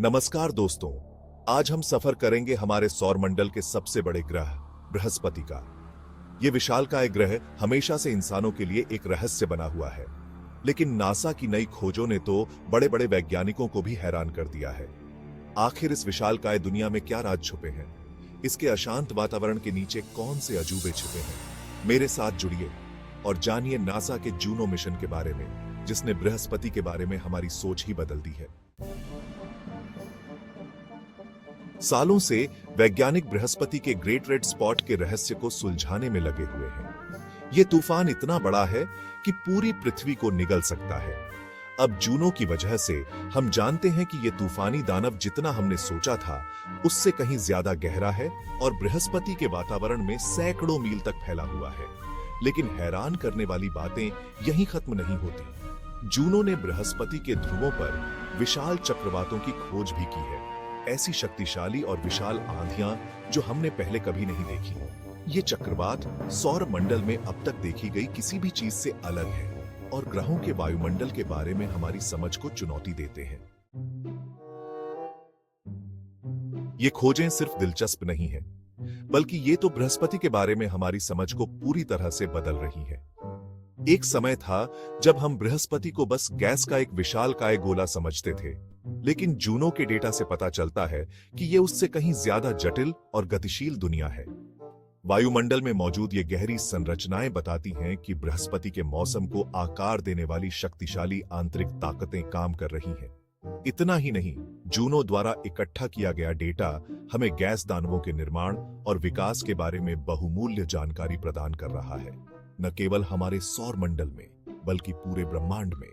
नमस्कार दोस्तों, आज हम सफर करेंगे हमारे सौरमंडल के सबसे बड़े ग्रह बृहस्पति का। यह विशालकाय ग्रह हमेशा से इंसानों के लिए एक रहस्य बना हुआ है, लेकिन नासा की नई खोजों ने तो बड़े बड़े वैज्ञानिकों को भी हैरान कर दिया है। आखिर इस विशालकाय दुनिया में क्या राज छुपे हैं? इसके अशांत वातावरण के नीचे कौन से अजूबे छिपे हैं? मेरे साथ जुड़िए और जानिए नासा के जूनो मिशन के बारे में, जिसने बृहस्पति के बारे में हमारी सोच ही बदल दी है। सालों से वैज्ञानिक बृहस्पति के ग्रेट रेड स्पॉट के रहस्य को सुलझाने में लगे हुए हैं। यह तूफान इतना बड़ा है कि पूरी पृथ्वी को निगल सकता है। अब जूनो की वजह से हम जानते हैं कि यह तूफानी दानव जितना हमने सोचा था, उससे कहीं ज्यादा गहरा है और बृहस्पति के वातावरण में सैकड़ों मील तक फैला हुआ है। लेकिन हैरान करने वाली बातें यहीं खत्म नहीं होती। जूनो ने बृहस्पति के ध्रुवों पर विशाल चक्रवातों की खोज भी की है। ऐसी शक्तिशाली और विशाल आंधियां जो हमने पहले कभी नहीं देखी। ये चक्रवात सौर मंडल में अब तक देखी गई किसी भी चीज से अलग है और ग्रहों के वायुमंडल के बारे में हमारी समझ को चुनौती देते हैं। ये खोजें सिर्फ दिलचस्प नहीं है, बल्कि ये तो बृहस्पति के बारे में हमारी समझ को पूरी तरह से बदल रही है। एक समय था जब हम बृहस्पति को बस गैस का एक विशालकाय गोला समझते थे, लेकिन जूनो के डेटा से पता चलता है कि यह उससे कहीं ज्यादा जटिल और गतिशील दुनिया है। वायुमंडल में मौजूद ये गहरी संरचनाएं बताती हैं कि बृहस्पति के मौसम को आकार देने वाली शक्तिशाली आंतरिक ताकतें काम कर रही हैं। इतना ही नहीं, जूनो द्वारा इकट्ठा किया गया डेटा हमें गैस दानवों के निर्माण और विकास के बारे में बहुमूल्य जानकारी प्रदान कर रहा है, न केवल हमारे सौर मंडल में बल्कि पूरे ब्रह्मांड में।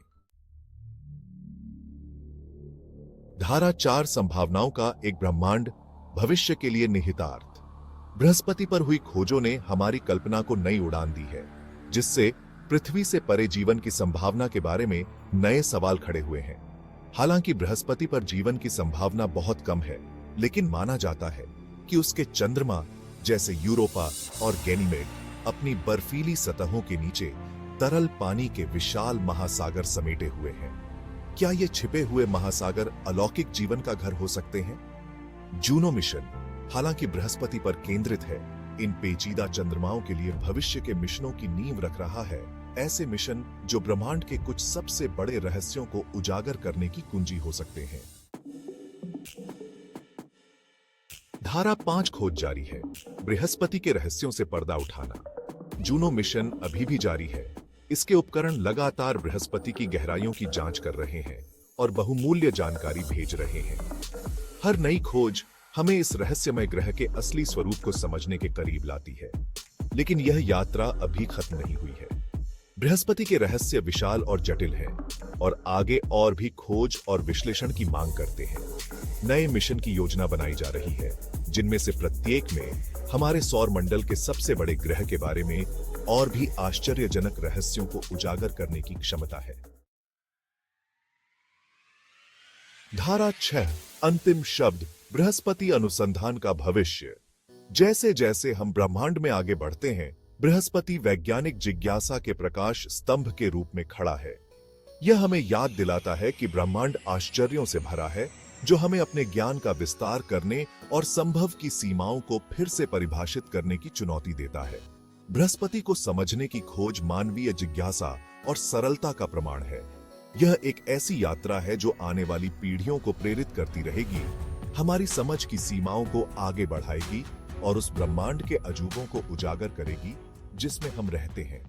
धारा 4 संभावनाओं का एक ब्रह्मांड, भविष्य के लिए निहितार्थ। बृहस्पति पर हुई खोजों ने हमारी कल्पना को नई उड़ान दी है, जिससे पृथ्वी से परे जीवन की संभावना के बारे में नए सवाल खड़े हुए हैं। हालांकि बृहस्पति पर जीवन की संभावना बहुत कम है, लेकिन माना जाता है कि उसके चंद्रमा जैसे यूरोपा और गैनीमेड अपनी बर्फीली सतहों के नीचे तरल पानी के विशाल महासागर समेटे हुए हैं। क्या ये छिपे हुए महासागर अलौकिक जीवन का घर हो सकते हैं? जूनो मिशन, हालांकि बृहस्पति पर केंद्रित है, इन पेचीदा चंद्रमाओं के लिए भविष्य के मिशनों की नींव रख रहा है। ऐसे मिशन जो ब्रह्मांड के कुछ सबसे बड़े रहस्यों को उजागर करने की कुंजी हो सकते हैं। धारा 5 खोज जारी है, बृहस्पति के रहस्यों से पर्दा उठाना। जूनो मिशन अभी भी जारी है। इसके उपकरण लगातार बृहस्पति की गहराइयों की जांच कर रहे हैं और बहुमूल्य जानकारी भेज रहे हैं। हर नई खोज हमें इस रहस्यमय ग्रह के असली स्वरूप को समझने के करीब लाती है, लेकिन यह यात्रा अभी खत्म नहीं हुई है। बृहस्पति के रहस्य विशाल और जटिल हैं और आगे और भी खोज और विश्लेषण की मांग करते हैं। नए मिशन की योजना बनाई जा रही है, जिनमें से प्रत्येक में हमारे सौर मंडल के सबसे बड़े ग्रह के बारे में और भी आश्चर्यजनक रहस्यों को उजागर करने की क्षमता है। धारा 6 अंतिम शब्द, बृहस्पति अनुसंधान का भविष्य। जैसे जैसे हम ब्रह्मांड में आगे बढ़ते हैं, बृहस्पति वैज्ञानिक जिज्ञासा के प्रकाश स्तंभ के रूप में खड़ा है। यह हमें याद दिलाता है कि ब्रह्मांड आश्चर्यों से भरा है, जो हमें अपने ज्ञान का विस्तार करने और संभव की सीमाओं को फिर से परिभाषित करने की चुनौती देता है। बृहस्पति को समझने की खोज मानवीय जिज्ञासा और सरलता का प्रमाण है। यह एक ऐसी यात्रा है जो आने वाली पीढ़ियों को प्रेरित करती रहेगी, हमारी समझ की सीमाओं को आगे बढ़ाएगी और उस ब्रह्मांड के अजूबों को उजागर करेगी जिसमें हम रहते हैं।